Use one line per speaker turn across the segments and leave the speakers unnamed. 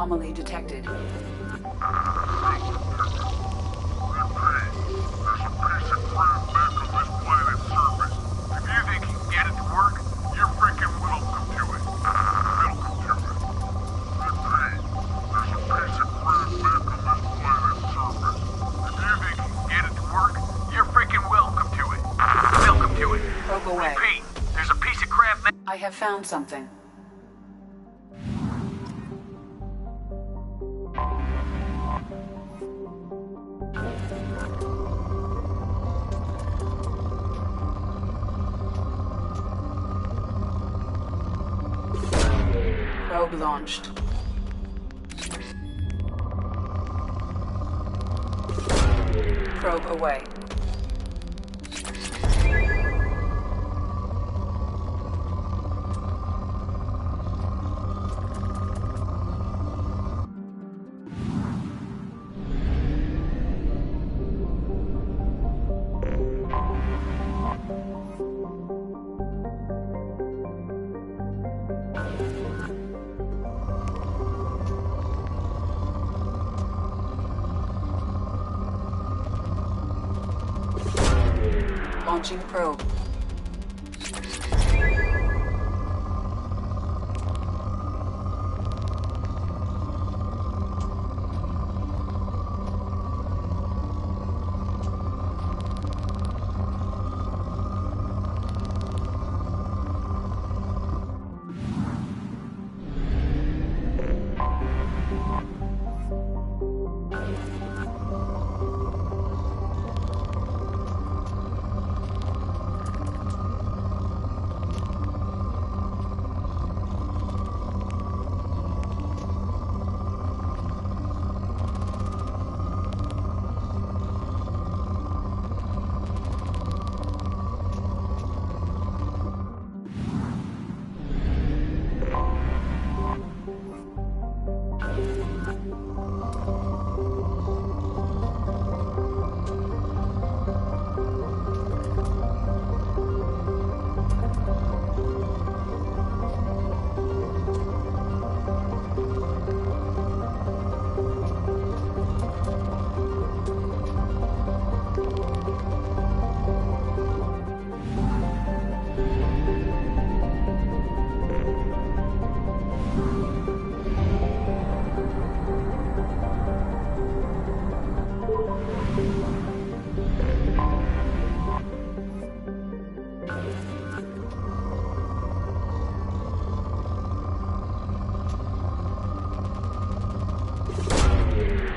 Anomaly detected. I have found something. Probe launched. Probe away. Launching probe.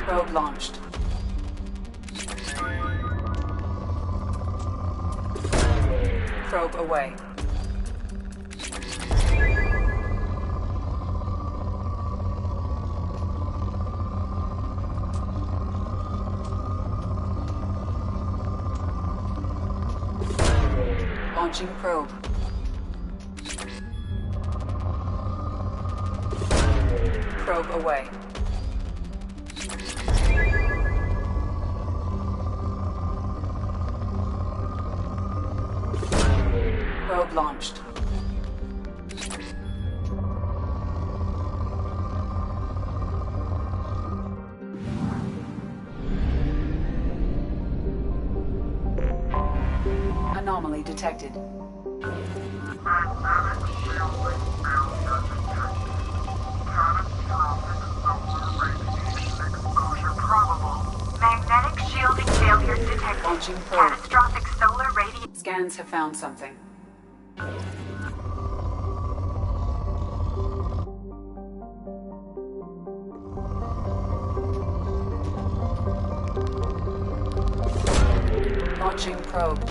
Probe launched. Probe away. Launching probe. Probe away. Probe launched. Anomaly detected.
Magnetic shielding failure detected.
Launching probe.
Catastrophic solar radiation.
Scans have found something. Launching probe.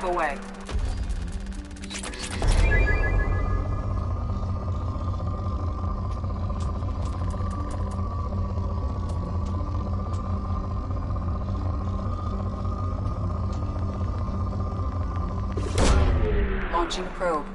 probe away. Launching probe.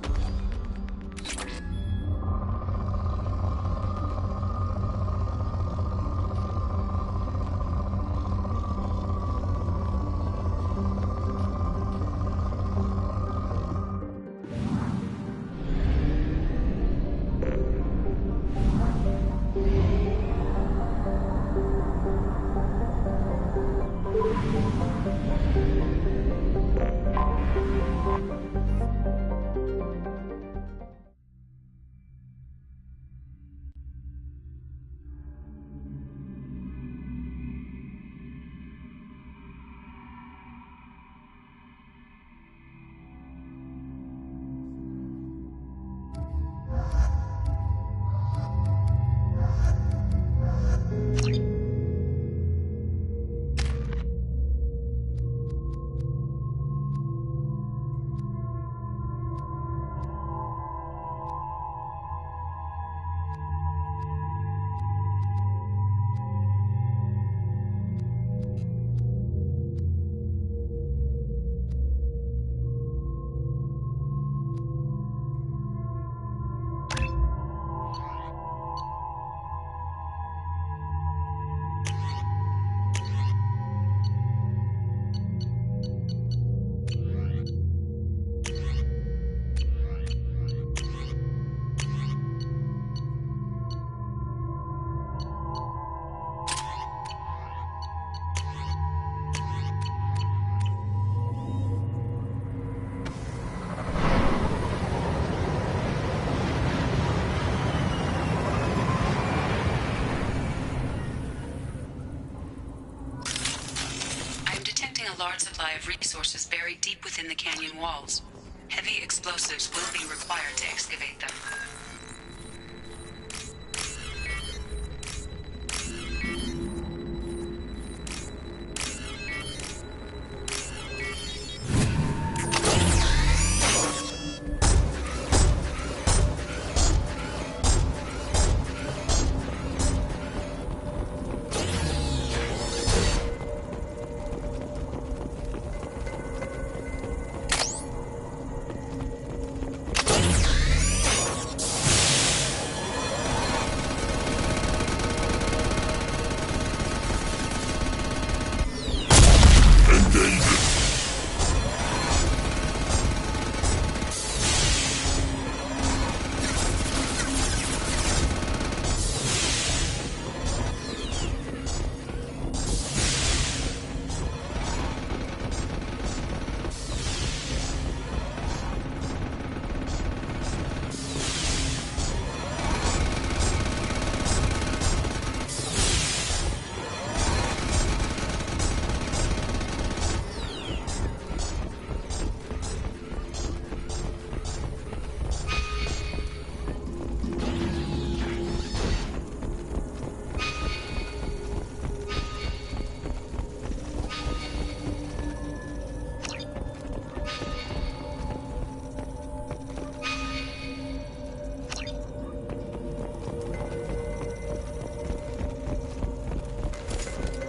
A large supply of resources buried deep within the canyon walls. Heavy explosives will be required to excavate them.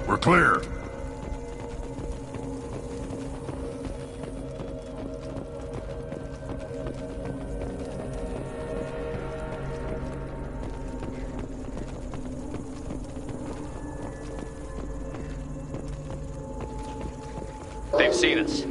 We're clear.
They've seen us.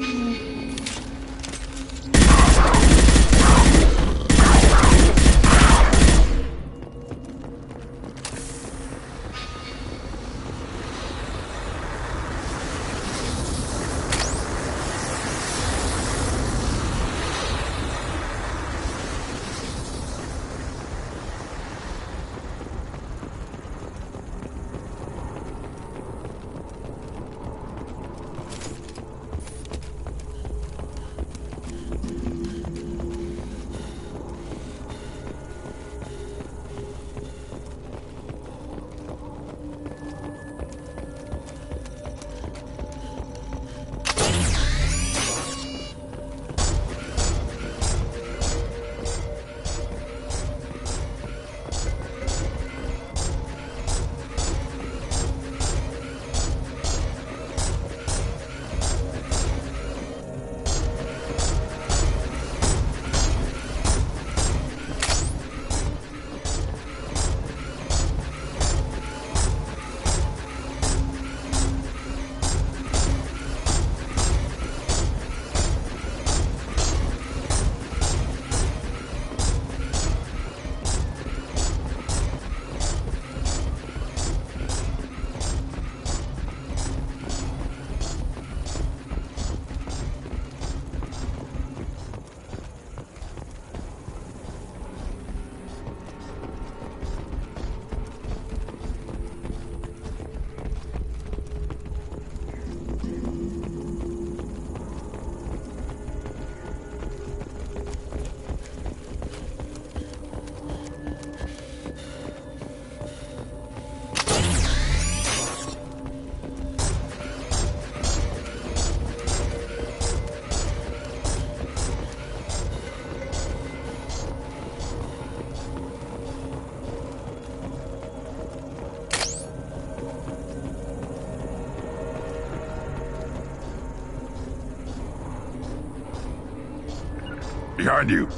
Behind you.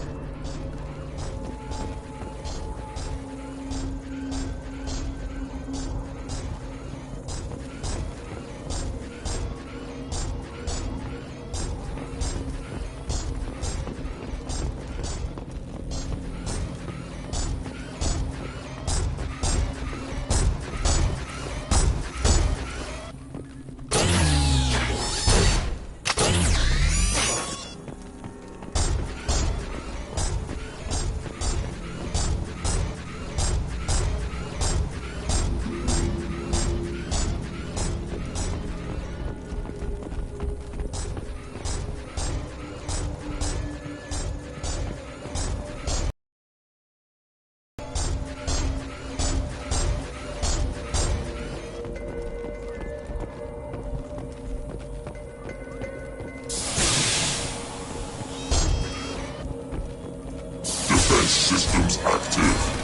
Systems active.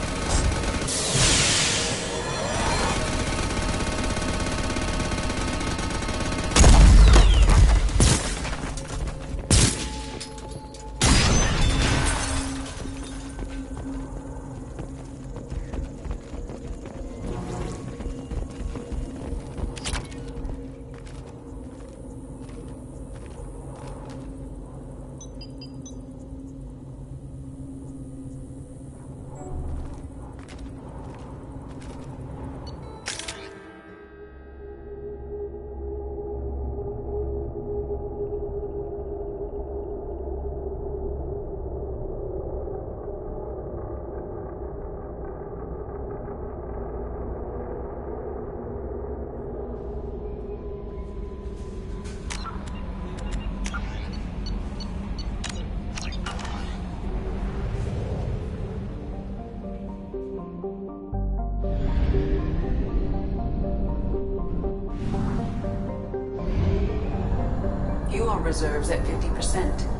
Fuel reserves at 50%.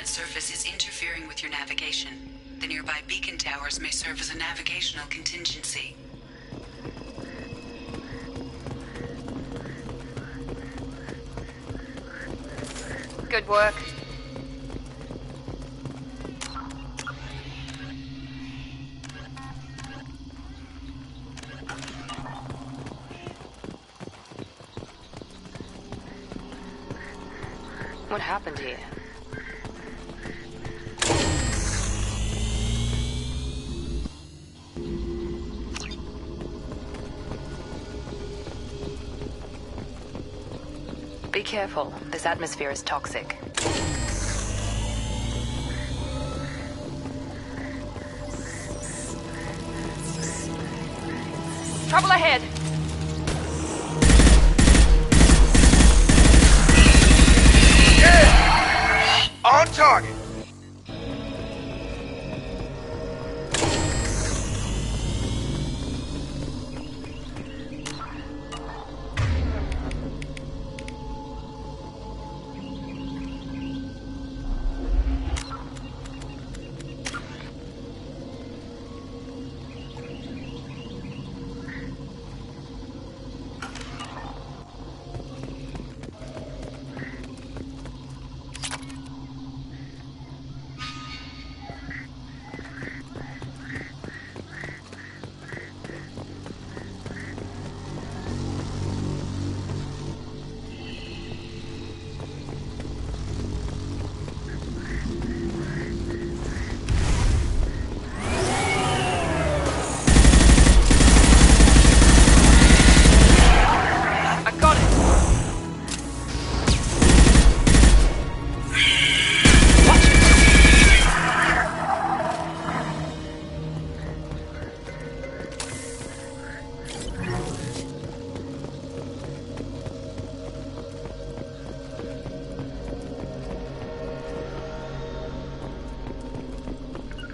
Surface is interfering with your navigation. The nearby beacon towers may serve as a navigational contingency.
Good work. What happened here?
careful. This atmosphere is toxic.
Trouble ahead.
On target.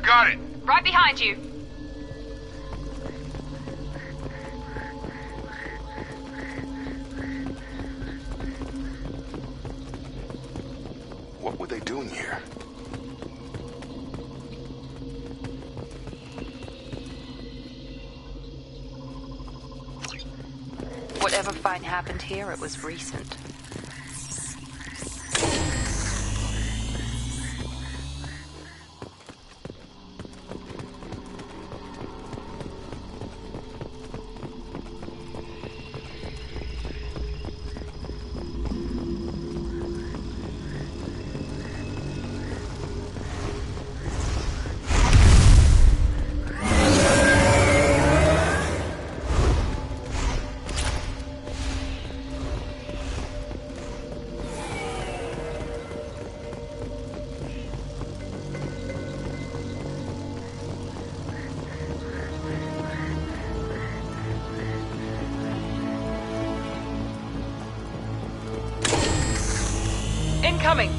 Got it.
Right behind you.
What were they doing here?
Whatever fine happened here, it was recent.
Incoming.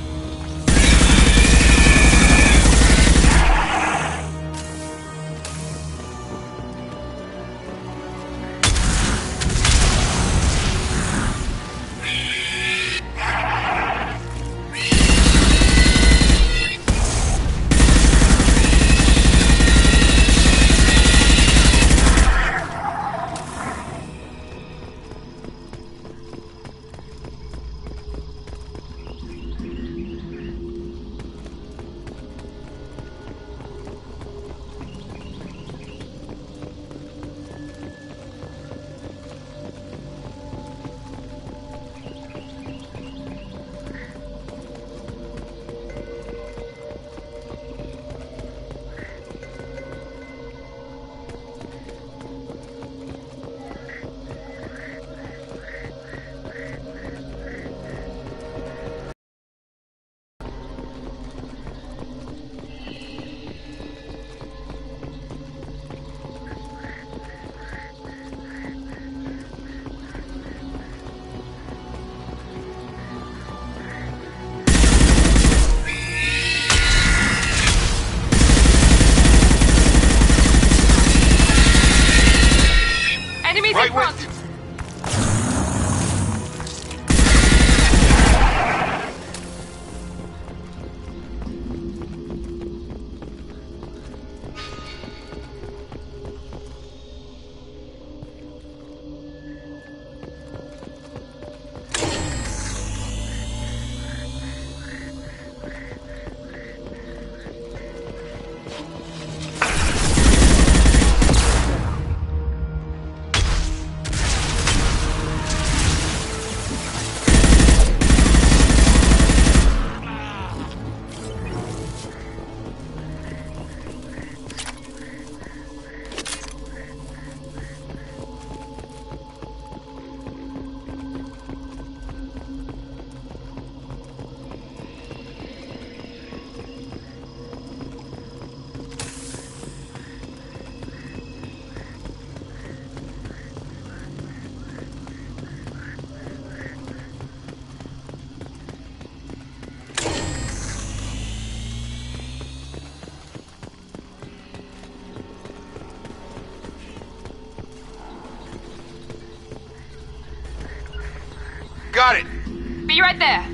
See you right there.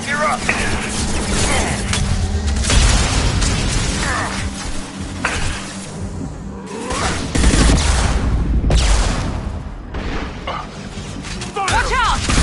You're up!
Watch out!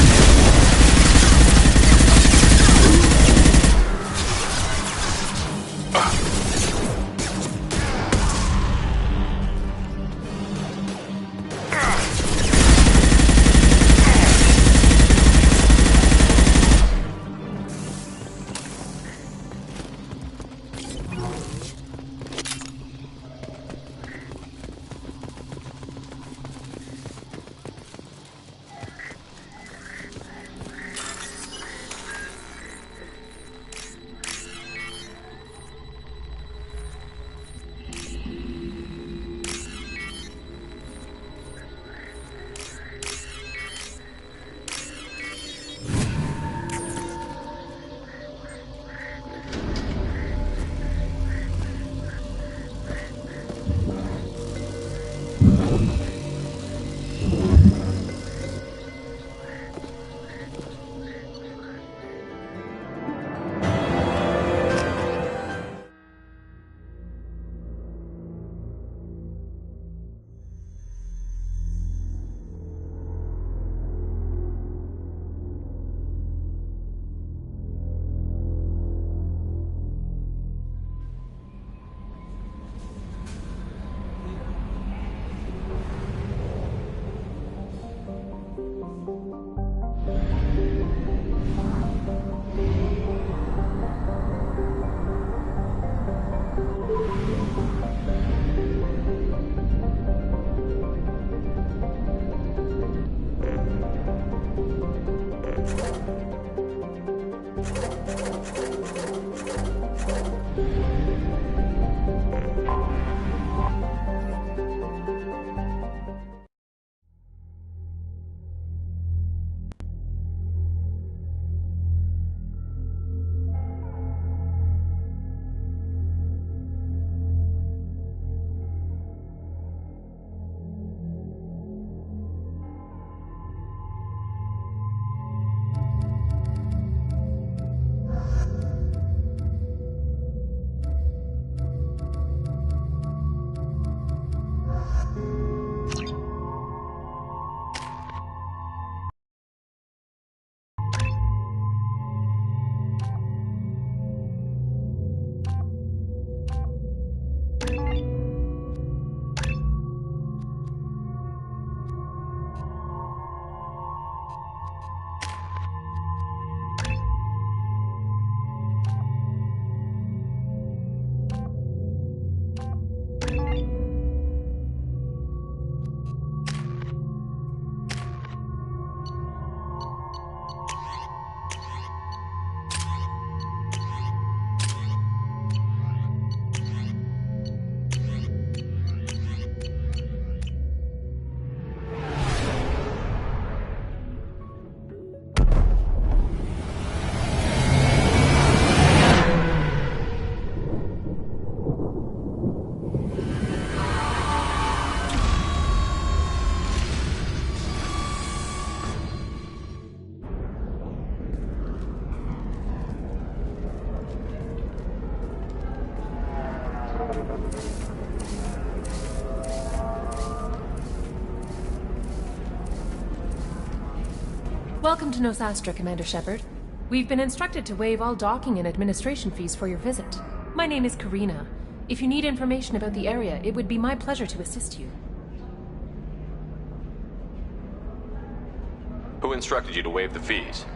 Welcome to Nosastra, Commander Shepard. We've been instructed to waive all docking and administration fees for your visit. My name is Karina. If you need information about the area, it would be my pleasure to assist you.
Who instructed you to waive the fees?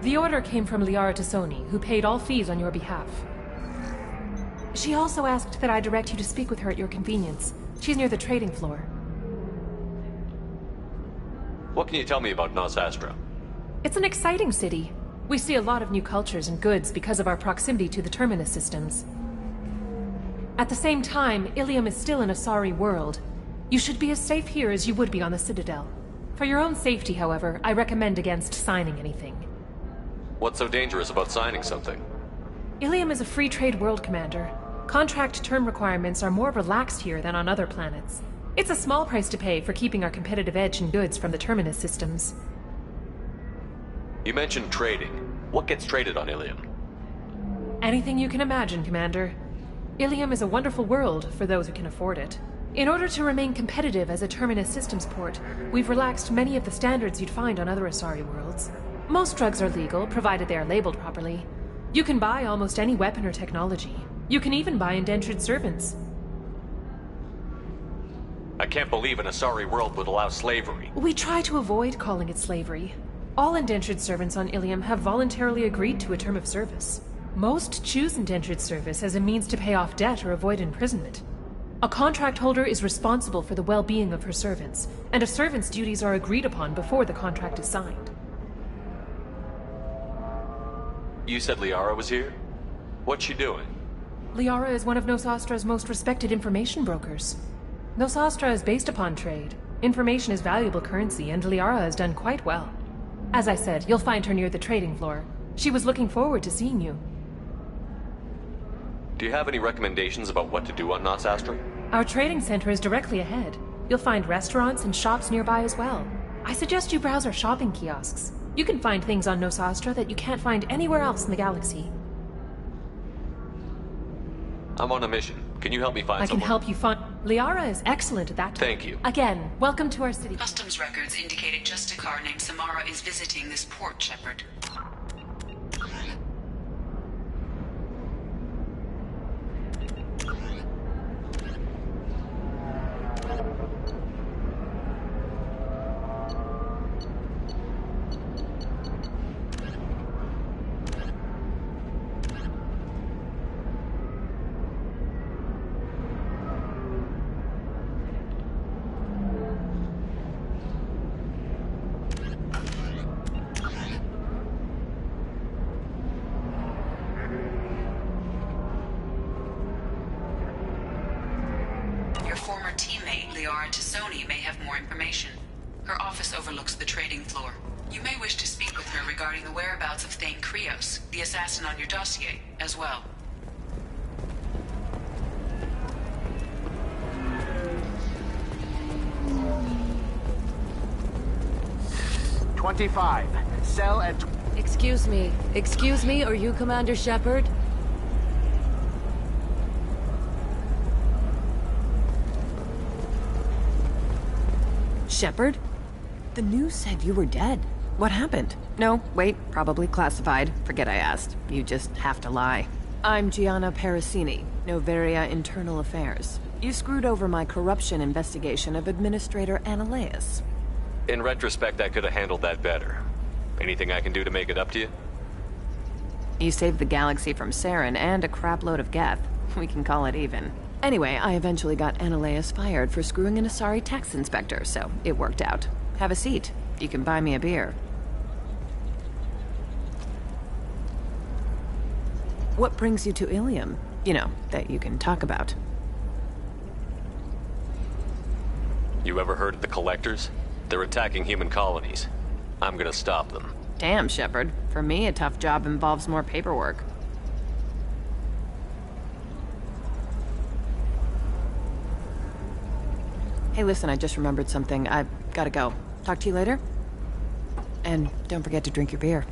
The order came from Liara Tassoni, who paid all fees on your behalf. She also asked that I direct you to speak with her at your convenience. She's near the trading floor.
What can you tell me about Nosastra?
It's an exciting city. We see a lot of new cultures and goods because of our proximity to the Terminus systems. At the same time, Ilium is still an Asari world. You should be as safe here as you would be on the Citadel. For your own safety, however, I recommend against signing anything.
What's so dangerous about signing something?
Ilium is a free trade world, Commander. Contract term requirements are more relaxed here than on other planets. It's a small price to pay for keeping our competitive edge in goods from the Terminus systems.
You mentioned trading. What gets traded on Ilium?
Anything you can imagine, Commander. Ilium is a wonderful world for those who can afford it. In order to remain competitive as a Terminus systems port, we've relaxed many of the standards you'd find on other Asari worlds. Most drugs are legal, provided they are labeled properly. You can buy almost any weapon or technology. You can even buy indentured servants.
I can't believe an Asari world would allow slavery.
We try to avoid calling it slavery. All indentured servants on Ilium have voluntarily agreed to a term of service. Most choose indentured service as a means to pay off debt or avoid imprisonment. A contract holder is responsible for the well-being of her servants, and a servant's duties are agreed upon before the contract is signed.
You said Liara was here? What's she doing?
Liara is one of Nosastra's most respected information brokers. Nosastra is based upon trade. Information is valuable currency, and Liara has done quite well. As I said, you'll find her near the trading floor. She was looking forward to seeing you.
Do you have any recommendations about what to do on Nosastra?
Our trading center is directly ahead. You'll find restaurants and shops nearby as well. I suggest you browse our shopping kiosks. You can find things on Nosastra that you can't find anywhere else in the galaxy.
I'm on a mission. Can you help me find
I
someone?
can help you find... Liara is excellent at that.
Thank you.
Again, welcome to our city.
Customs records indicated just a car named Samara is visiting this port, Shepard. Her office overlooks the trading floor. You may wish to speak with her regarding the whereabouts of Thane Krios, the assassin on your dossier, as well.
$25. Sell at...
Excuse me, are you Commander Shepard?
Shepard? The news said you were dead. What happened? No, wait, probably classified. Forget I asked. You just have to lie. I'm Gianna Parasini, Noveria Internal Affairs. You screwed over my corruption investigation of Administrator Analeus.
In retrospect, I could have handled that better. Anything I can do to make it up to you?
You saved the galaxy from Saren and a crapload of Geth. We can call it even. Anyway, I eventually got Analeus fired for screwing an Asari tax inspector, so it worked out. Have a seat. You can buy me a beer. What brings you to Ilium? You know, that you can talk about.
You ever heard of the Collectors? They're attacking human colonies. I'm gonna stop them.
Damn, Shepard. For me, a tough job involves more paperwork. Hey, listen, I just remembered something. I've gotta go. Talk to you later? And don't forget to drink your beer.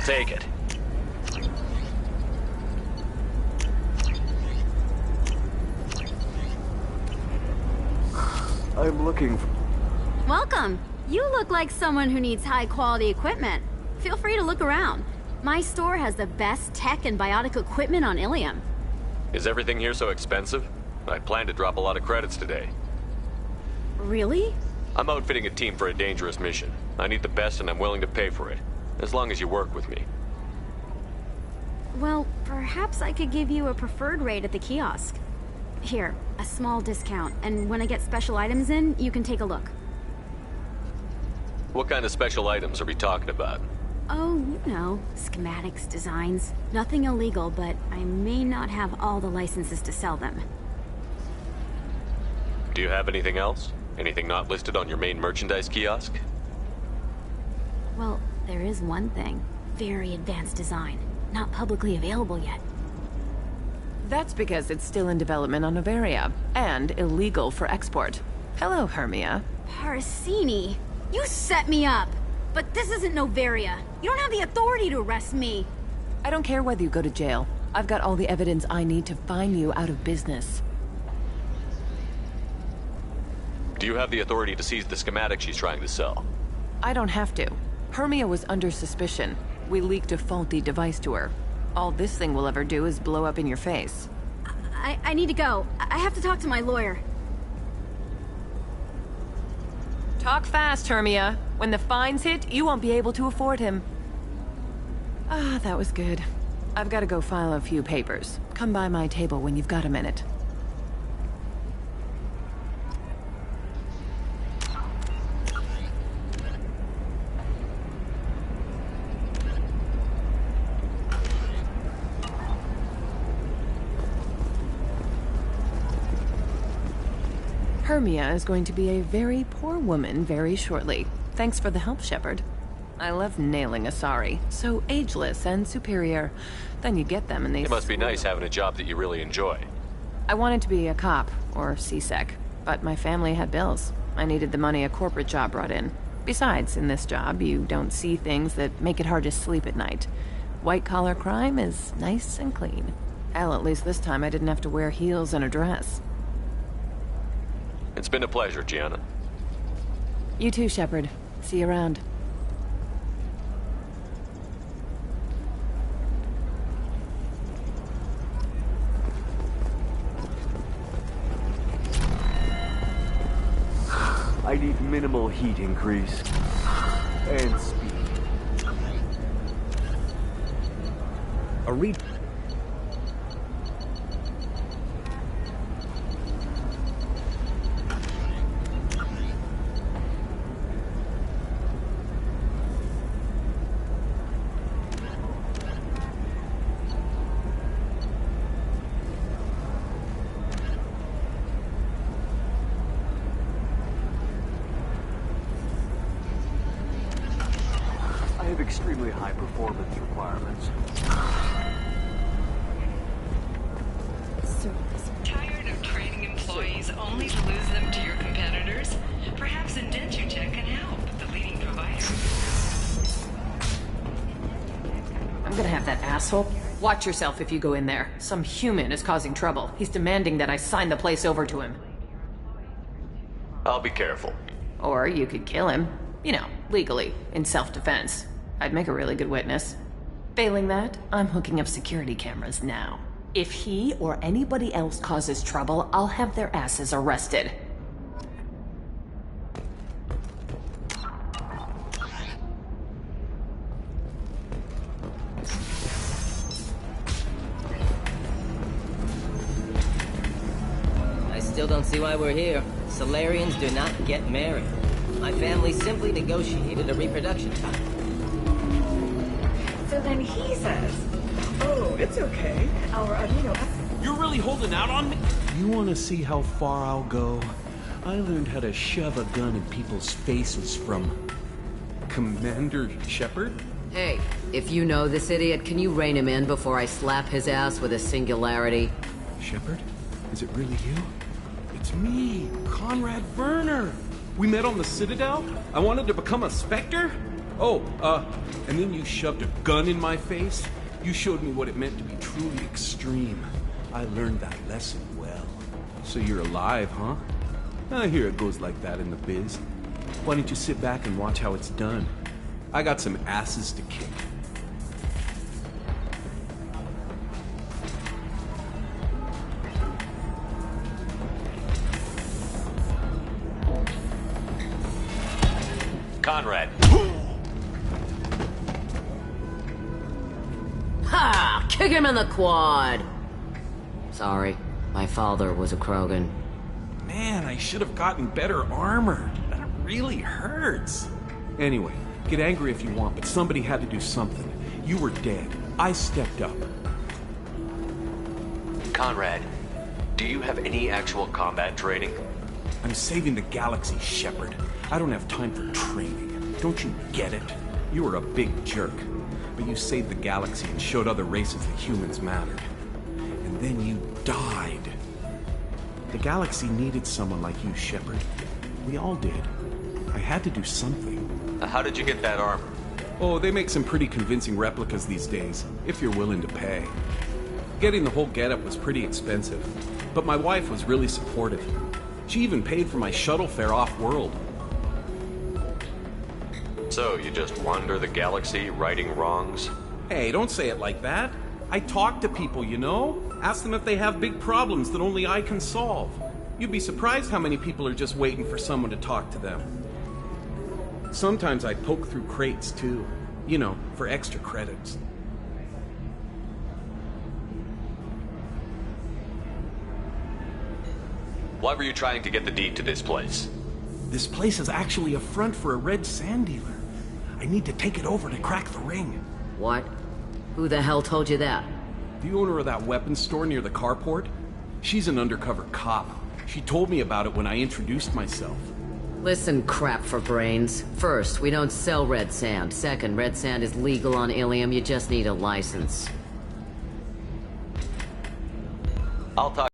take it.
I'm looking for...
Welcome. You look like someone who needs high-quality equipment. Feel free to look around. My store has the best tech and biotic equipment on Ilium.
Is everything here so expensive? I plan to drop a lot of credits today.
Really?
I'm outfitting a team for a dangerous mission. I need the best and I'm willing to pay for it. As long as you work with me.
Well, perhaps I could give you a preferred rate at the kiosk. Here, a small discount, and when I get special items in, you can take a look.
What kind of special items are we talking about?
Oh, you know, schematics, designs. Nothing illegal, but I may not have all the licenses to sell them.
Do you have anything else? Anything not listed on your main merchandise kiosk?
Well, there is one thing. Very advanced design. Not publicly available yet.
That's because it's still in development on Noveria, and illegal for export. Hello, Hermia.
Parsini, you set me up! But this isn't Noveria. You don't have the authority to arrest me.
I don't care whether you go to jail. I've got all the evidence I need to fine you out of business.
Do you have the authority to seize the schematic she's trying to sell?
I don't have to. Hermia was under suspicion. We leaked a faulty device to her. All this thing will ever do is blow up in your face.
I need to go. I have to talk to my lawyer.
Talk fast, Hermia. When the fines hit, you won't be able to afford him. Ah, that was good. I've got to go file a few papers. Come by my table when you've got a minute. Hermia is going to be a very poor woman very shortly. Thanks for the help, Shepard. I love nailing Asari. So ageless and superior. Then you get them and they...
It must be nice having a job that you really enjoy.
I wanted to be a cop, or CSEC, but my family had bills. I needed the money a corporate job brought in. Besides, in this job, you don't see things that make it hard to sleep at night. White-collar crime is nice and clean. Hell, at least this time I didn't have to wear heels and a dress.
It's been a pleasure, Gianna.
You too, Shepard. See you around.
I need minimal heat increase. And speed.
A read.
I have extremely high performance requirements.
Tired of training employees only to lose them to your competitors? Perhaps IndentureCheck can help, the leading provider.
I'm gonna have that asshole. Watch yourself if you go in there. Some human is causing trouble. He's demanding that I sign the place over to him.
I'll be careful.
Or you could kill him. You know, legally, in self-defense. I'd make a really good witness. Failing that, I'm hooking up security cameras now. If he or anybody else causes trouble, I'll have their asses arrested.
I still don't see why we're here. Solarians do not get married. My family simply negotiated a reproduction time.
So then he says, oh, it's okay. Our amino acid.
You're really holding out on me?
You want to see how far I'll go? I learned how to shove a gun in people's faces from... Commander Shepard?
Hey, if you know this idiot, can you rein him in before I slap his ass with a singularity?
Shepard? Is it really you? It's me, Conrad Werner. We met on the Citadel. I wanted to become a Spectre. Oh, and then you shoved a gun in my face? You showed me what it meant to be truly extreme. I learned that lesson well. So you're alive, huh? I hear it goes like that in the biz. Why don't you sit back and watch how it's done? I got some asses to kick.
Conrad.
Ha! Kick him in the quad! Sorry, my father was a Krogan.
Man, I should have gotten better armor. That really hurts. Anyway, get angry if you want, but somebody had to do something. You were dead. I stepped up.
Conrad, do you have any actual combat training?
I'm saving the galaxy, Shepard. I don't have time for training. Don't you get it? You were a big jerk, but you saved the galaxy and showed other races that humans mattered. And then you died. The galaxy needed someone like you, Shepard. We all did. I had to do something.
How did you get that armor?
Oh, they make some pretty convincing replicas these days, if you're willing to pay. Getting the whole getup was pretty expensive, but my wife was really supportive. She even paid for my shuttle fare off-world.
So, you just wander the galaxy, righting wrongs?
Hey, don't say it like that. I talk to people, you know? Ask them if they have big problems that only I can solve. You'd be surprised how many people are just waiting for someone to talk to them. Sometimes I poke through crates, too. You know, for extra credits.
Why were you trying to get the deed to this place?
This place is actually a front for a red sand dealer. I need to take it over to crack the ring.
What? Who the hell told you that?
The owner of that weapons store near the carport? She's an undercover cop. She told me about it when I introduced myself.
Listen, crap for brains. First, we don't sell red sand. Second, red sand is legal on Ilium. You just need a license.
I'll talk.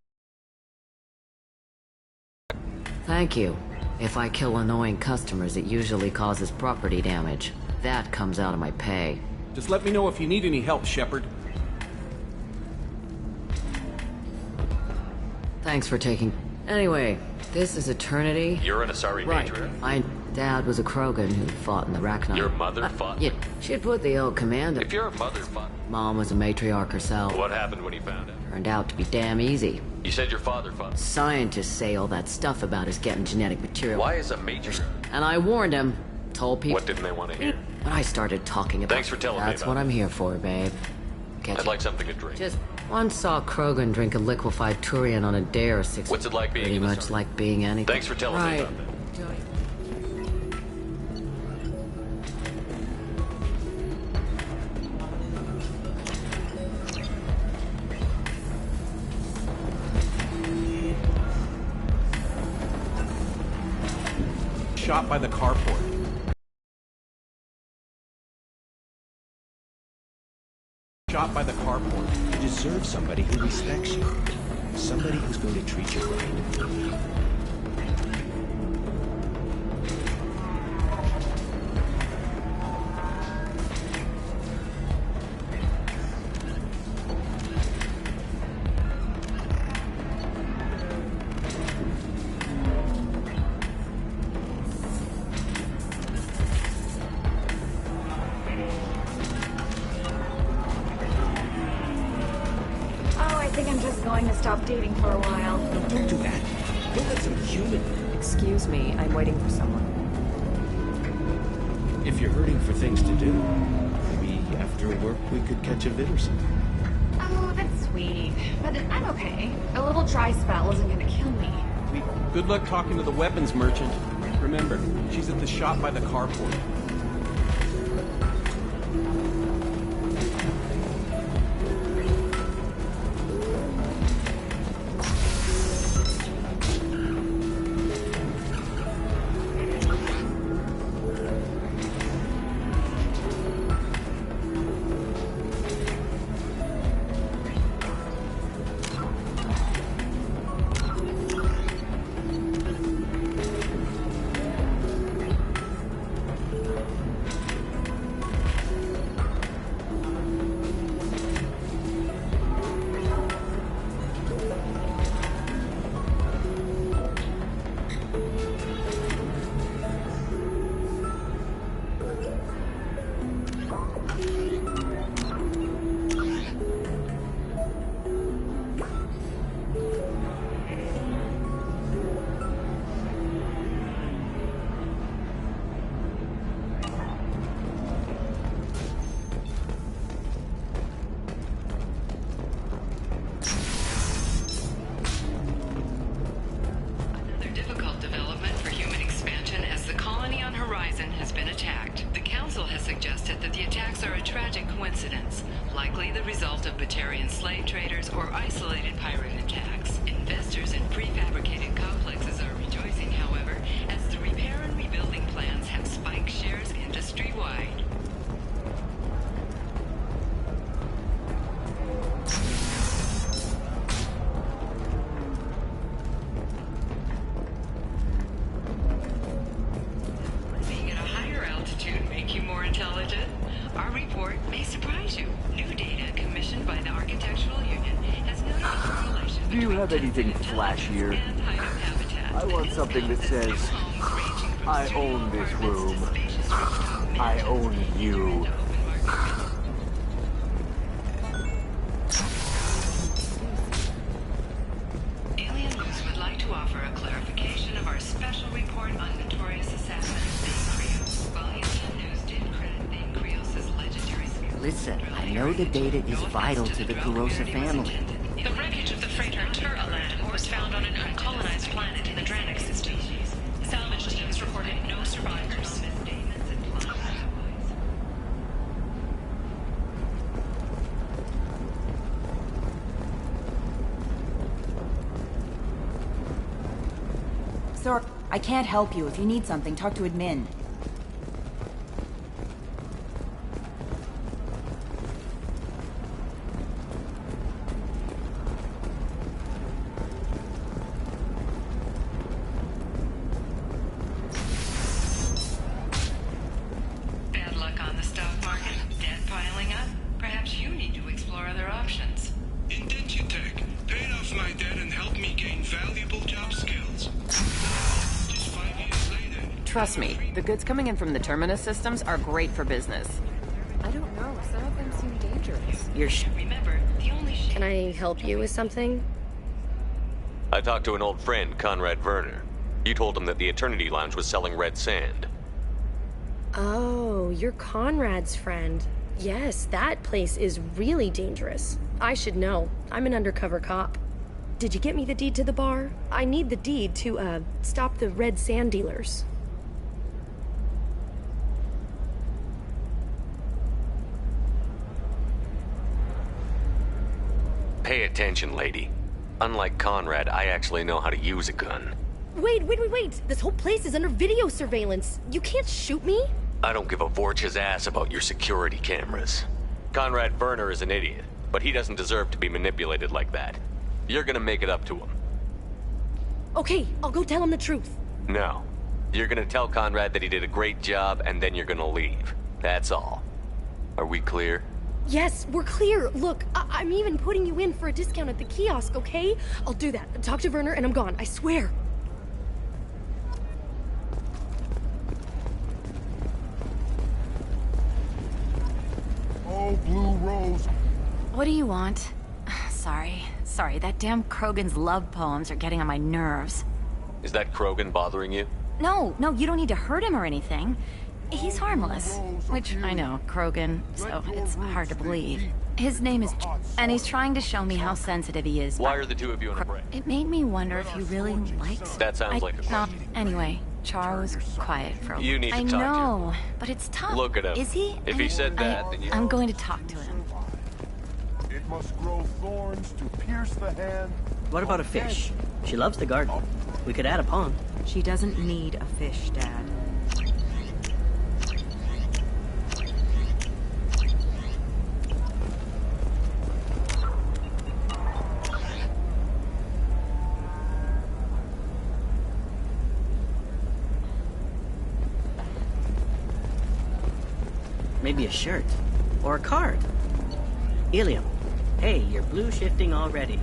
Thank you. If I kill annoying customers, it usually causes property damage. That comes out of my pay.
Just let me know if you need any help, Shepard.
Thanks for taking... Anyway, this is Eternity.
You're an Asari matriarch?
My dad was a Krogan who fought in the Rachni.
Your mother fought?
Yeah, she'd put the old commander...
If your mother fought...
Mom was a matriarch herself.
What happened when you found out?
Turned out to be damn easy.
You said your father fought?
Scientists say all that stuff about us getting genetic material.
Why is a matriarch?
And I warned him. Told people...
What didn't they want to hear?
But I started talking about...
Thanks for telling me
That's
about
what I'm here for, babe.
I'd like something to drink.
Just once saw Krogan drink a liquefied Turian on a dare 6...
What's it like being
Pretty
in the
much
sun?
like being anything.
Thanks for telling me about that.
Shot by the carport. Shot by the carport.
You deserve somebody who respects you. Somebody who's going to treat you right.
Going to stop dating for a while.
No, don't do that. Don't let some human...
Excuse me, I'm waiting for someone.
If you're hurting for things to do, maybe after work we could catch a vid or something.
Oh, that's sweet. But I'm okay. A little dry spell isn't gonna kill me.
Good luck talking to the weapons merchant. Remember, she's at the shop by the carport.
citizen has been attacked. The Council has suggested that the attacks are a tragic coincidence, likely the result of Batarian slave traders or isolated pirate attacks. Investors in prefabricated complexes are rejoicing, however, as the repair and rebuilding plans have spiked shares industry-wide. Being at a higher altitude make you more intelligent? Our report may surprise you. New data commissioned by the Architectural Union has noted a correlation
Do you have anything flashier? I want something that says, I own this room. I own you.
Alien News would like to offer a clarification of our special report on notorious assassin Thane Krios. While Alien News did credit Thane Krios' legendary skill.
Listen, I know the data is vital to the Kurosa family.
The wreckage of the freighter Tur-Alan was found on an uncolonized planet in the Dranik system. Salvage teams reported no survivors.
Sir, I can't help you. If you need something, talk to admin.
Bad luck on the stock market, debt piling up. Perhaps you need to explore other options.
Indentutech paid off my debt and helped me gain valuable job skills. Just 5 years later.
Trust me, the goods coming in from the Terminus systems are great for business. I don't know, some of them seem dangerous.
Remember, the only
Can I help you with something?
I talked to an old friend, Conrad Werner. You told him that the Eternity Lounge was selling red sand.
Oh, you're Conrad's friend. Yes, that place is really dangerous. I should know. I'm an undercover cop. Did you get me the deed to the bar? I need the deed to, stop the red sand dealers.
Pay attention, lady. Unlike Conrad, I actually know how to use a gun.
Wait! This whole place is under video surveillance. You can't shoot me?
I don't give a Vorch's ass about your security cameras. Conrad Werner is an idiot, but he doesn't deserve to be manipulated like that. You're gonna make it up to him.
Okay, I'll go tell him the truth.
No. You're gonna tell Conrad that he did a great job, and then you're gonna leave. That's all. Are we clear?
Yes, we're clear. Look, I'm even putting you in for a discount at the kiosk, okay? I'll do that. Talk to Werner and I'm gone, I swear.
Oh, Blue Rose.
What do you want? Sorry, that damn Krogan's love poems are getting on my nerves.
Is that Krogan bothering you?
No, you don't need to hurt him or anything. He's harmless. Which, I know, Krogan, so it's hard to believe. His name is and he's trying to show me how sensitive he is.
Why are the two of you in a break?
It made me wonder if he really likes...
That sounds like a
No,
question.
anyway, Char was quiet for a while.
You need to
I
talk to him.
know, but it's tough.
Look at him.
Is he?
If he said that, then you...
I'm going to talk to him.
It must grow thorns to pierce the hand.
What about a fish? She loves the garden. We could add a pond.
She doesn't need a fish, Dad.
Maybe a shirt. Or a card. Ilium. Hey, you're blue shifting already.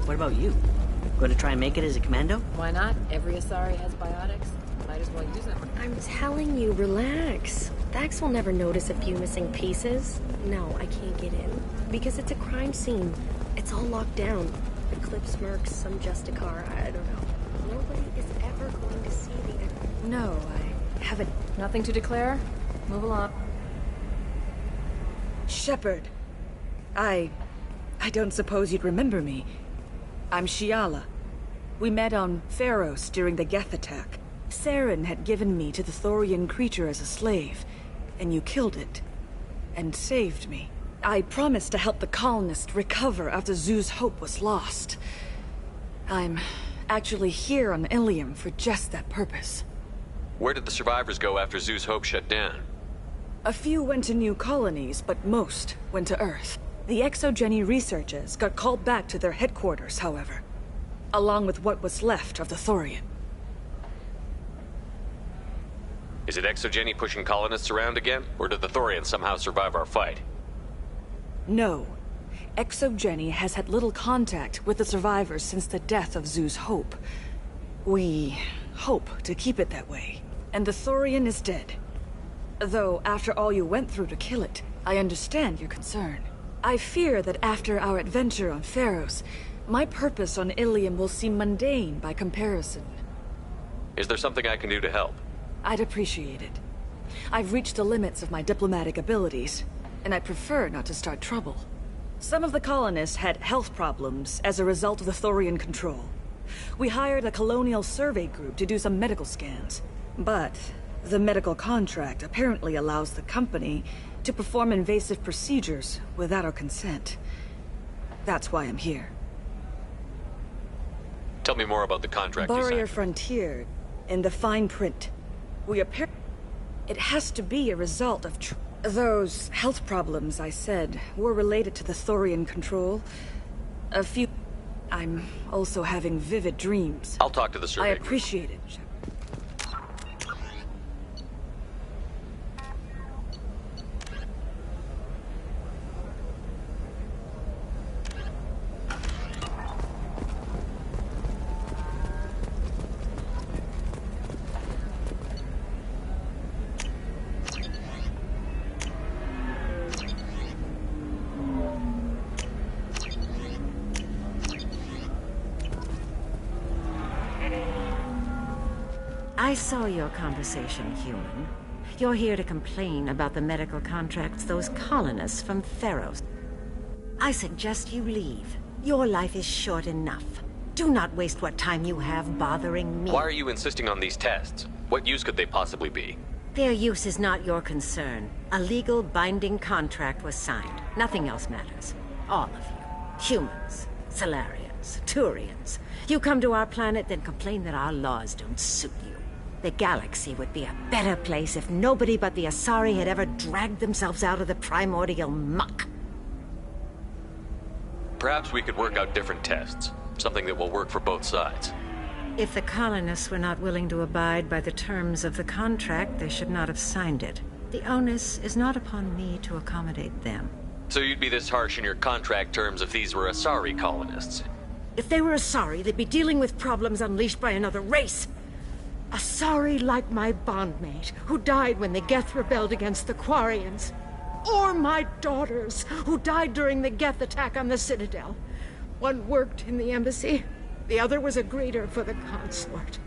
What about you? Going to try and make it as a commando?
Why not? Every Asari has biotics. Might as well use them.
I'm telling you, relax. Thax will never notice a few missing pieces. No, I can't get in. Because it's a crime scene. It's all locked down. Eclipse mercs, some Justicar, I don't know. Nobody is ever going to see the... No, I haven't...
Nothing to declare? Move along.
Shepard. I don't suppose you'd remember me. I'm Shiala. We met on Pharos during the Geth attack. Saren had given me to the Thorian creature as a slave, and you killed it. And saved me. I promised to help the colonists recover after Zoo's hope was lost. I'm actually here on Ilium for just that purpose.
Where did the survivors go after Zoo's hope shut down?
A few went to new colonies, but most went to Earth. The exogeny researchers got called back to their headquarters, however, along with what was left of the Thorian.
Is it exogeny pushing colonists around again, or did the Thorians somehow survive our fight?
No. Exogeny has had little contact with the survivors since the death of Zoo's hope. We hope to keep it that way. And the Thorian is dead. Though, after all you went through to kill it, I understand your concern. I fear that after our adventure on Pharos, my purpose on Ilium will seem mundane by comparison.
Is there something I can do to help?
I'd appreciate it. I've reached the limits of my diplomatic abilities, and I prefer not to start trouble. Some of the colonists had health problems as a result of the Thorian control. We hired a colonial survey group to do some medical scans. But the medical contract apparently allows the company to perform invasive procedures without our consent. That's why I'm here.
Tell me more about the contract you
Barrier
signed.
Frontier, in the fine print. It has to be a result of those health problems I said were related to the Thorian control. I'm also having vivid dreams.
I'll talk to the survey
I
group.
appreciate it.
I saw your conversation, human. You're here to complain about the medical contracts those colonists from Pharos. I suggest you leave. Your life is short enough. Do not waste what time you have bothering me.
Why are you insisting on these tests? What use could they possibly be?
Their use is not your concern. A legal, binding contract was signed. Nothing else matters. All of you. Humans, Solarians, Turians. You come to our planet, then complain that our laws don't suit you. The galaxy would be a better place if nobody but the Asari had ever dragged themselves out of the primordial muck.
Perhaps we could work out different tests. Something that will work for both sides.
If the colonists were not willing to abide by the terms of the contract, they should not have signed it. The onus is not upon me to accommodate them.
So you'd be this harsh in your contract terms if these were Asari colonists?
If they were Asari, they'd be dealing with problems unleashed by another race. Asari like my bondmate, who died when the Geth rebelled against the Quarians. Or my daughters, who died during the Geth attack on the Citadel. One worked in the embassy, the other was a greeter for the consort.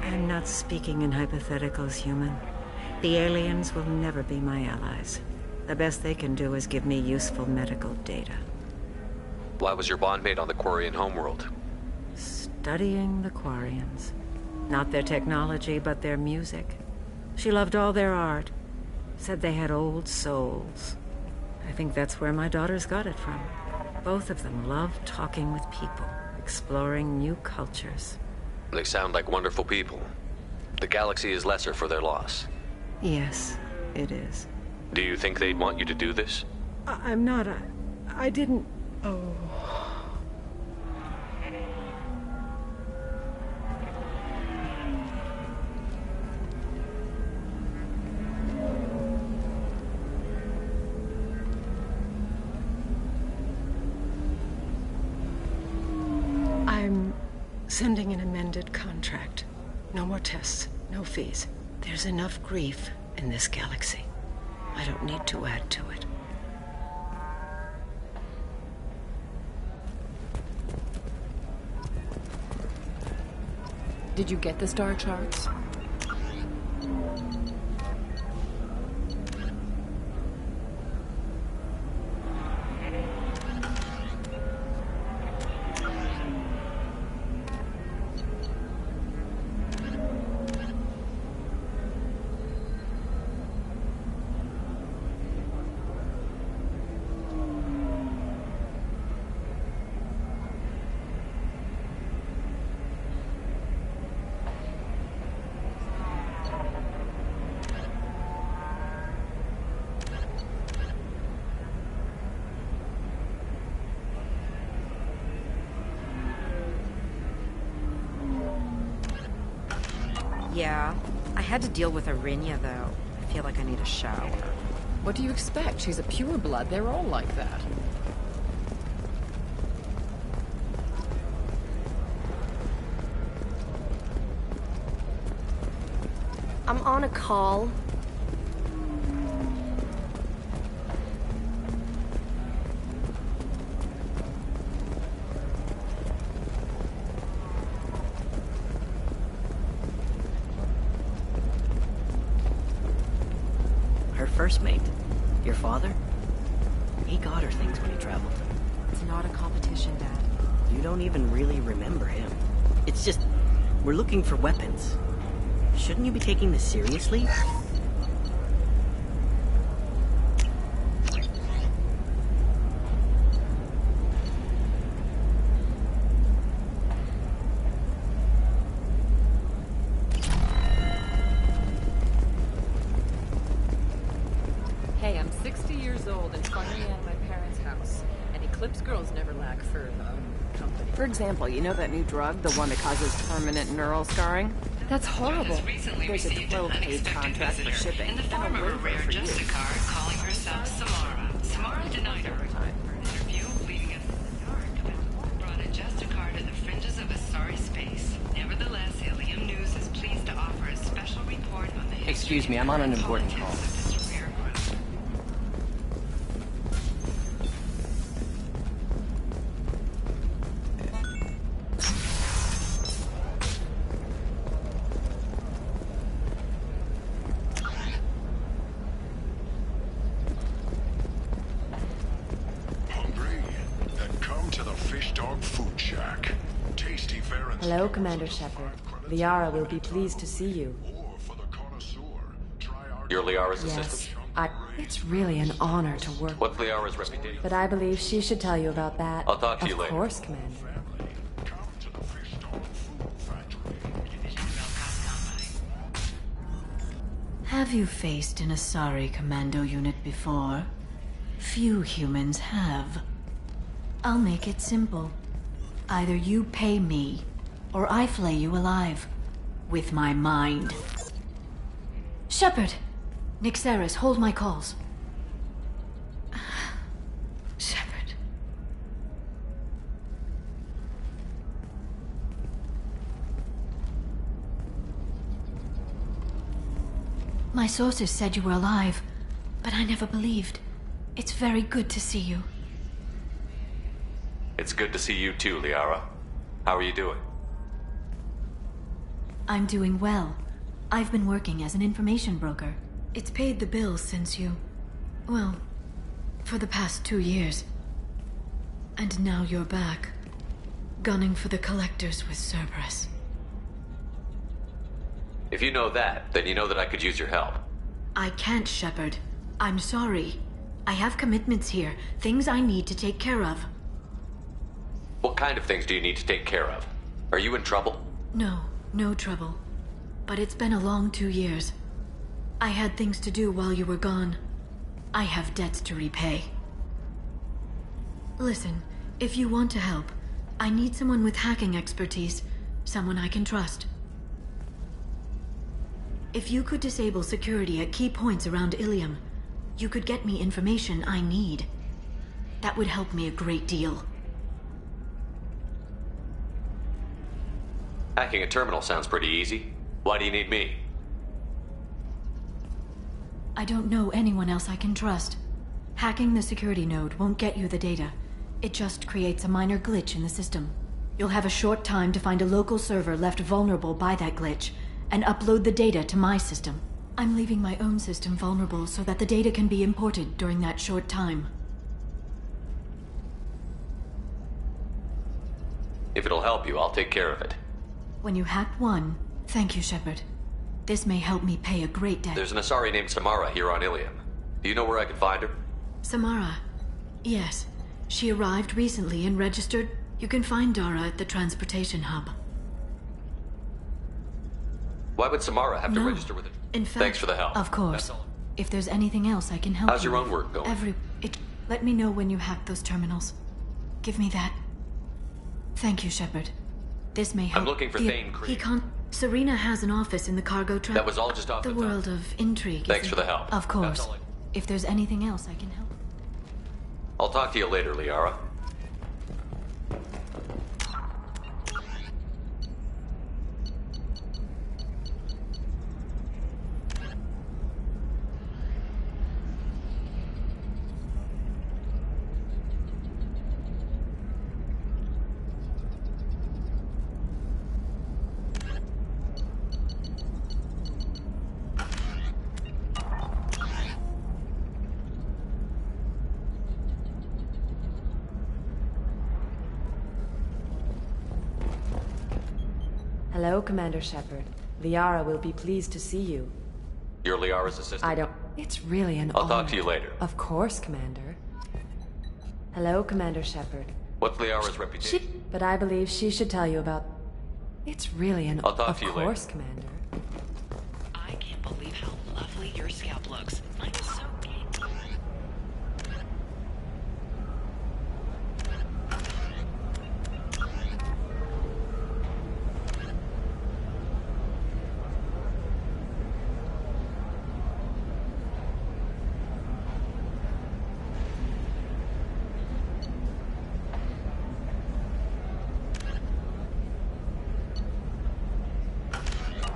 I'm not speaking in hypotheticals, human. The aliens will never be my allies. The best they can do is give me useful medical data.
Why was your bondmate on the Quarian homeworld?
Studying the Quarians. Not their technology, but their music. She loved all their art. Said they had old souls. I think that's where my daughters got it from. Both of them loved talking with people, exploring new cultures.
They sound like wonderful people. The galaxy is lesser for their loss.
Yes, it is.
Do you think they'd want you to do this?
I'm not. I didn't. Oh. I'm sending an amended contract. No more tests, no fees. There's enough grief in this galaxy. I don't need to add to it.
Did you get the star charts?
Yeah. I had to deal with Arinya, though. I feel like I need a shower.
What do you expect? She's a pureblood. They're all like that.
I'm on a call.
Her first mate? Your father? He got her things when he traveled.
It's not a competition, Dad.
You don't even really remember him. It's just, we're looking for weapons. Shouldn't you be taking this seriously?
Hey, I'm 60 years old and finally out of my parents' house. And Eclipse girls never lack for, company. For example, you know that new drug, the one that causes permanent neural scarring? That's horrible. There's a 12-page contract for shipping.
In the form of a rare Justicar calling herself Samara. Samara denied her for an interview, leaving us in the dark. Brought a Justicar to the fringes of a sorry space. Nevertheless, Ilium News is pleased to offer a special report on the history.
Excuse me, I'm on an important call.
Hello, Commander Shepard. Liara will be pleased to see you.
You're Liara's
Yes,
assistant?
it's really an honor to work
What's Liara's reputation?
But I believe she should tell you about that.
I'll talk to you later.
Of course, Commander.
Have you faced an Asari commando unit before? Few humans have. I'll make it simple. Either you pay me, or I flay you alive. With my mind. Shepard! Nixeris, hold my calls. Shepard. My sources said you were alive, but I never believed. It's very good to see you.
It's good to see you too, Liara. How are you doing?
I'm doing well. I've been working as an information broker. It's paid the bills since you... well, for the past 2 years. And now you're back, gunning for the Collectors with Cerberus.
If you know that, then you know that I could use your help.
I can't, Shepard. I'm sorry. I have commitments here, things I need to take care of.
What kind of things do you need to take care of? Are you in trouble?
No, no trouble. But it's been a long 2 years. I had things to do while you were gone. I have debts to repay. Listen, if you want to help, I need someone with hacking expertise. Someone I can trust. If you could disable security at key points around Ilium, you could get me information I need. That would help me a great deal.
Hacking a terminal sounds pretty easy. Why do you need me?
I don't know anyone else I can trust. Hacking the security node won't get you the data. It just creates a minor glitch in the system. You'll have a short time to find a local server left vulnerable by that glitch, and upload the data to my system. I'm leaving my own system vulnerable so that the data can be imported during that short time.
If it'll help you, I'll take care of it.
When you hack one, thank you, Shepard. This may help me pay a great debt.
There's an Asari named Samara here on Ilium. Do you know where I can find her?
Samara. Yes. She arrived recently and registered. You can find Dara at the transportation hub.
Why would Samara have to register with it?
In fact,
thanks for the help.
Of course.
That's all.
If there's anything else I can help
How's
you
your own
with.
work going?
Let me know when you hack those terminals. Give me that. Thank you, Shepard. This may help.
I'm looking for Thane Cree.
He can't... Serena has an office in the cargo track.
That was all just off the
The
top.
world of intrigue.
Thanks
isn't
for the
it?
help.
Of course.
That's all
If there's anything else I can help.
I'll talk to you later, Liara.
Hello, Commander Shepard. Liara will be pleased to see you.
You're Liara's assistant?
I don't... It's really an
I'll
honor.
talk to you later.
Of course, Commander. Hello, Commander Shepard.
What's Liara's reputation?
But I believe she should tell you about... It's really an...
I'll talk to you later.
Of course, Commander.
I can't believe how lovely your scalp looks. I'm so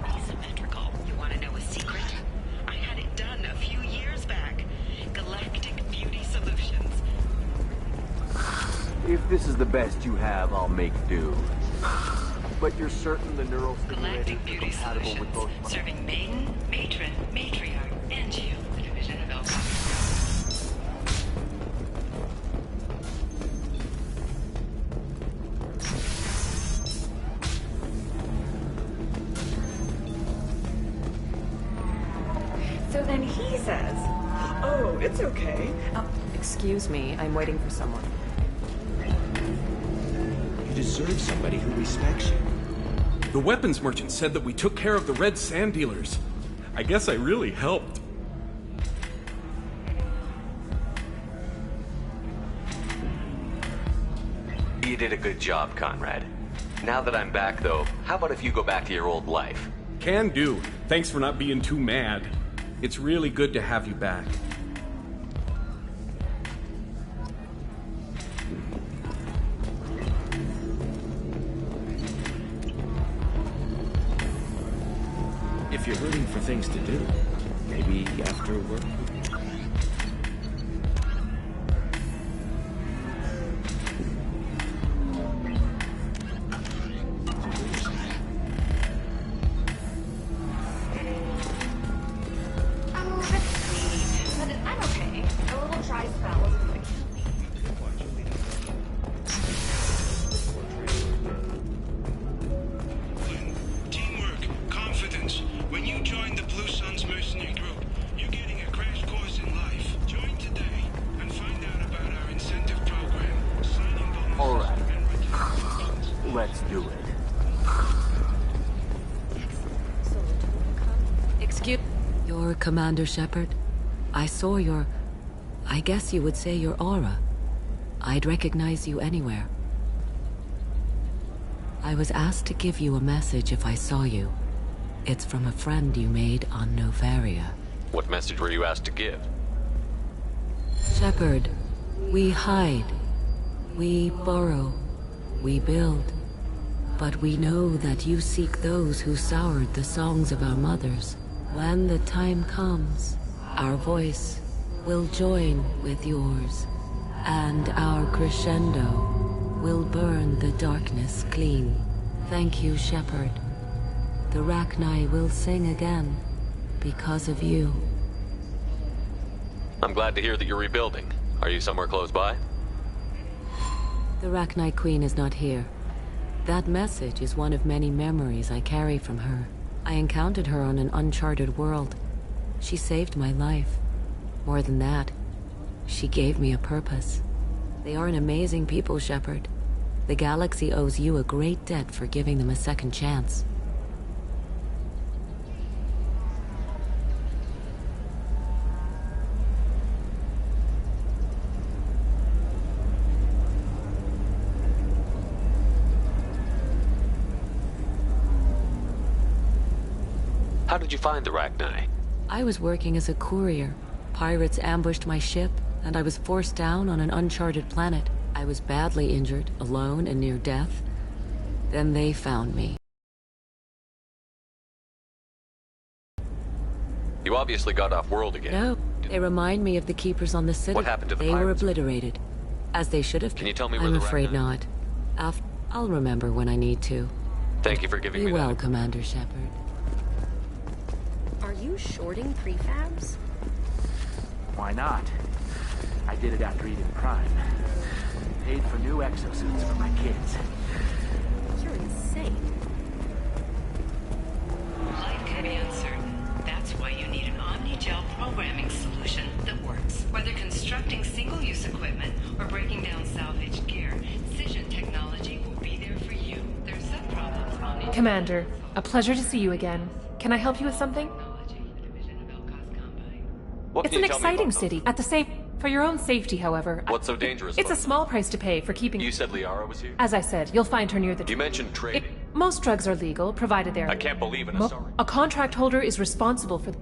asymmetrical. You want to know a secret? I had it done a few years back. Galactic Beauty Solutions.
If this is the best you have, I'll make do. But you're certain the neural
Galactic
stimulators are
Beauty
compatible with both...
Solutions, serving maiden, matron, matriarch, and you, the division of Alchemy.
So then he says, oh, it's okay. Excuse me, I'm waiting for someone.
You deserve somebody who respects you.
The weapons merchant said that we took care of the red sand dealers. I guess I really helped.
You did a good job, Conrad. Now that I'm back, though, how about if you go back to your old life?
Can do. Thanks for not being too mad. It's really good to have you back.
If you're hurting for things to do, maybe after work.
I'm okay. A little dry spell isn't gonna kill me.
Teamwork, confidence. When you join the Blue Suns mercenary group, you're getting a crash course in life. Join today and find out about our incentive program. Signing bonus.
All right. Let's do it.
Excuse... You're Commander Shepard? I saw your... I guess you would say your aura. I'd recognize you anywhere. I was asked to give you a message if I saw you. It's from a friend you made on Novaria.
What message were you asked to give?
Shepard, we hide. We burrow. We build. But we know that you seek those who soured the songs of our mothers. When the time comes, our voice will join with yours, and our crescendo will burn the darkness clean. Thank you, Shepard. The Rachni will sing again because of you.
I'm glad to hear that you're rebuilding. Are you somewhere close by?
The Rachni Queen is not here. That message is one of many memories I carry from her. I encountered her on an uncharted world. She saved my life. More than that, she gave me a purpose. They are an amazing people, Shepard. The galaxy owes you a great debt for giving them a second chance.
How did you find the Rachni?
I was working as a courier. Pirates ambushed my ship, and I was forced down on an uncharted planet. I was badly injured, alone and near death. Then they found me.
You obviously got off world again.
No, they remind me of the keepers on the city.
What happened to the
They were
pirates?
obliterated, as they should have been.
Can you tell me where
I'm
the
afraid
Rachni?
not. I'll remember when I need to.
Thank you for giving me
Be well,
that.
Commander Shepard.
Are you shorting prefabs?
Why not? I did it after Eden Prime. Paid for new exosuits for my kids.
You're insane.
Life can be uncertain. That's why you need an Omni-Gel programming solution that works. Whether constructing single-use equipment or breaking down salvaged gear, Cision technology will be there for you. There's some problems Omni-Gel...
Commander, a pleasure to see you again. Can I help you with something?
What
It's
can
an
you tell me
exciting
about
city. At the same... For your own safety, however...
What's so dangerous
It's a
about
small price to pay for keeping...
You said Liara was here?
As I said, you'll find her near the...
You mentioned trading.
Most drugs are legal, provided they're...
I can't believe in a sorry.
A contract holder is responsible for...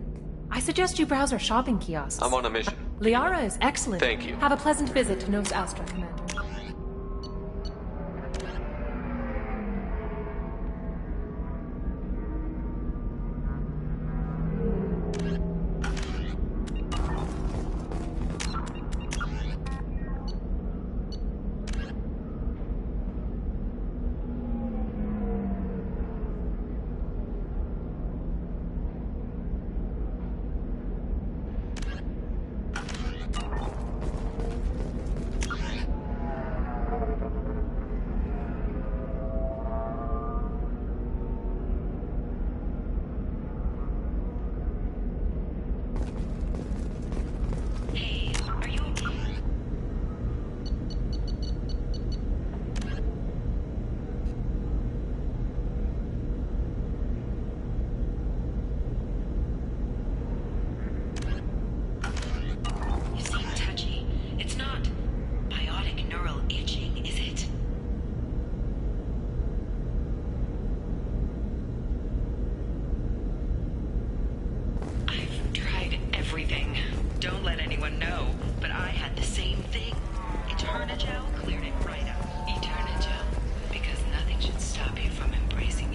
I suggest you browse our shopping kiosks.
I'm on a mission.
Liara is excellent.
Thank you.
Have a pleasant visit to Nos Astra, Commander.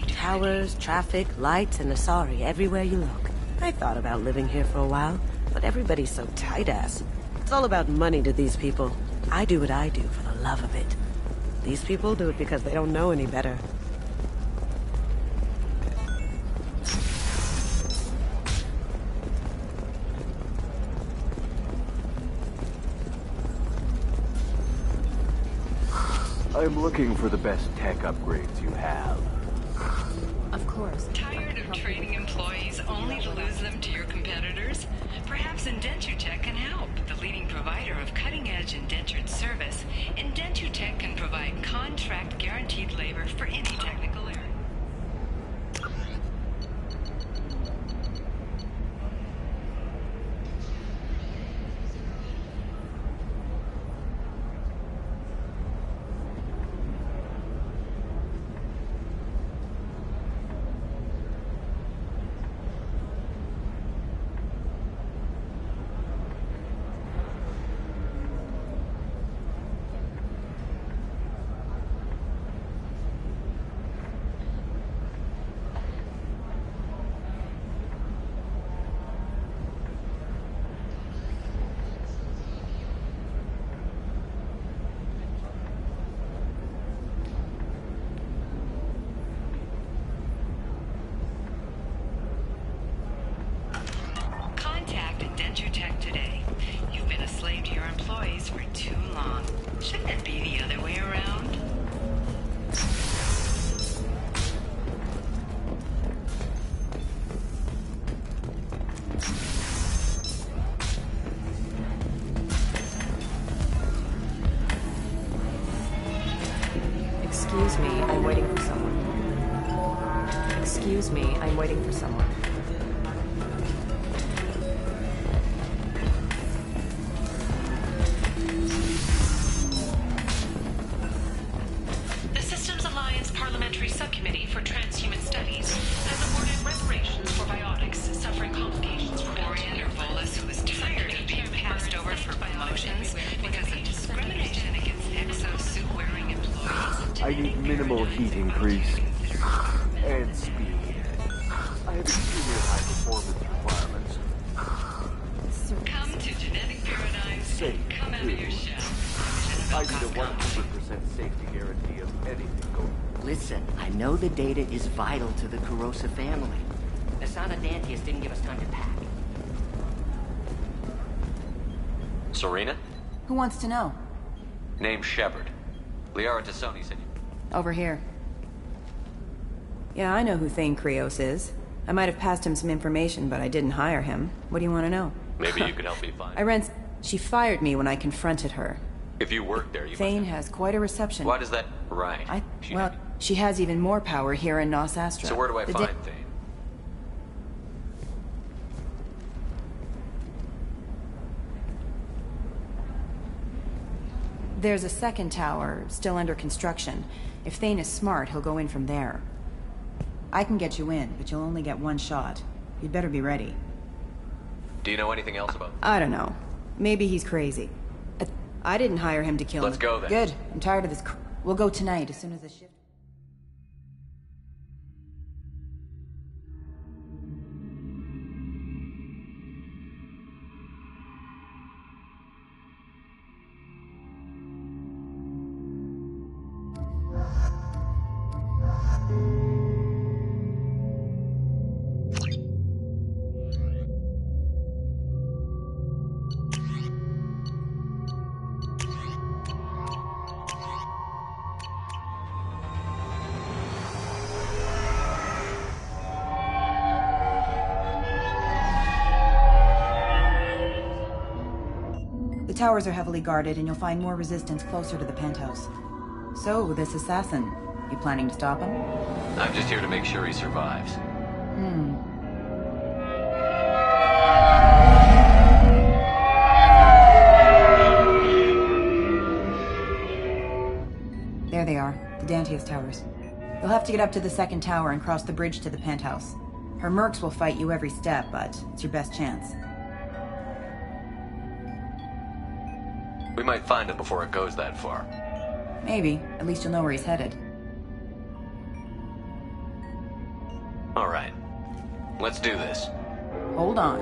Towers, traffic, lights, and Asari everywhere you look. I thought about living here for a while, but everybody's so tight-ass. It's all about money to these people. I do what I do for the love of it. These people do it because they don't know any better.
I'm looking for the best tech upgrades you have.
Of course.
Tired of training employees only to lose them to your competitors? Perhaps Indentutech can help. The leading provider of cutting-edge indentured service, Indentutech can provide contract-guaranteed labor for any technical area. Indentutech today. You've been a slave to your employees for too long. Shouldn't it be the other way around?
Excuse me, I'm waiting for someone. Excuse me, I'm waiting for someone.
The Systems Alliance
Parliamentary Subcommittee for Transhuman Studies has awarded reparations for biotics suffering complications from
Orion Volus, who is tired of being passed over for promotions because of discrimination against exosuit-wearing employees.
I need minimal heat increase. And speed. I have extremely high performance requirements.
Come to Genetic Paradise.
Safe.
Come out of your shell.
I need a 100% safety guarantee of anything going.
Listen, I know the data is vital to the Kurosa family. Asana Dantius didn't give us time to pack.
Serena?
Who wants to know?
Name's Shepard. Liara Tassoni said you...
Over here. Yeah, I know who Thane Krios is. I might have passed him some information, but I didn't hire him. What do you want to know?
Maybe you could help me find...
She fired me when I confronted her.
If you worked there, you
Thane has quite a reception.
Why does that... Right.
She has even more power here in Nos Astra.
So where do I find Thane?
There's a second tower, still under construction. If Thane is smart, he'll go in from there. I can get you in, but you'll only get one shot. You'd better be ready.
Do you know anything else about...
I don't know. Maybe he's crazy. I didn't hire him to kill me.
Let's go then.
Good. I'm tired of this. We'll go tonight as soon as the shift... The towers are heavily guarded, and you'll find more resistance closer to the penthouse. So, this assassin, you planning to stop him?
I'm just here to make sure he survives.
There they are, the Dantius towers. You'll have to get up to the second tower and cross the bridge to the penthouse. Her mercs will fight you every step, but it's your best chance.
We might find him before it goes that far.
Maybe. At least you'll know where he's headed.
All right. Let's do this.
Hold on.